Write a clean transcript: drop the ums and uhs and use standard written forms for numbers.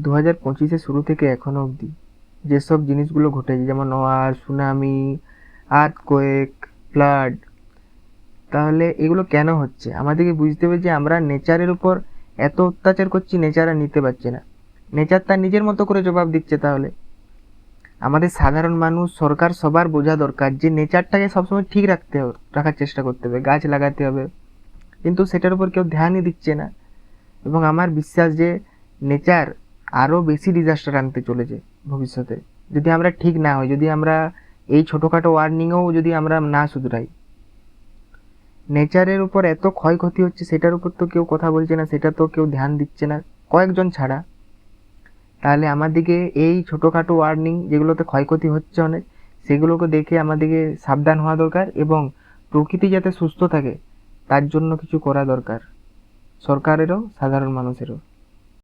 2025-এর শুরু থেকে এখনো অবধি যেসব জিনিসগুলো ঘটেছে, যেমন ওয়ার, সুনামি, আর্থকোয়েক, ফ্লাড, তাহলে এগুলো কেন হচ্ছে? আমাদেরকে বুঝতে হবে যে আমরা নেচারের উপর এত অত্যাচার করছি, নেচার আর নিতে পারছে না। নেচার তার নিজের মতো করে জবাব দিচ্ছে। তাহলে আমাদের সাধারণ মানুষ, সরকার, সবার বোঝা দরকার যে নেচারটাকে সবসময় ঠিক রাখার চেষ্টা করতে হবে, গাছ লাগাতে হবে। কিন্তু সেটার উপর কেউ ধ্যানই দিচ্ছে না। এবং আমার বিশ্বাস যে নেচার আরও বেশি ডিজাস্টার আনতে চলেছে ভবিষ্যতে, যদি আমরা ঠিক না হই, যদি আমরা এই ছোটোখাটো ওয়ার্নিংয়েও যদি আমরা না শুধরাই। নেচারের উপর এত ক্ষয়ক্ষতি হচ্ছে, সেটার উপর তো কেউ কথা বলছে না, সেটা তো কেউ ধ্যান দিচ্ছে না, কয়েকজন ছাড়া। তাহলে আমাদেরকে এই ছোটোখাটো ওয়ার্নিং, যেগুলোতে ক্ষয়ক্ষতি হচ্ছে অনেক, সেগুলোকে দেখে আমাদেরকে সাবধান হওয়া দরকার এবং প্রকৃতি যাতে সুস্থ থাকে তার জন্য কিছু করা দরকার, সরকারেরও সাধারণ মানুষেরও।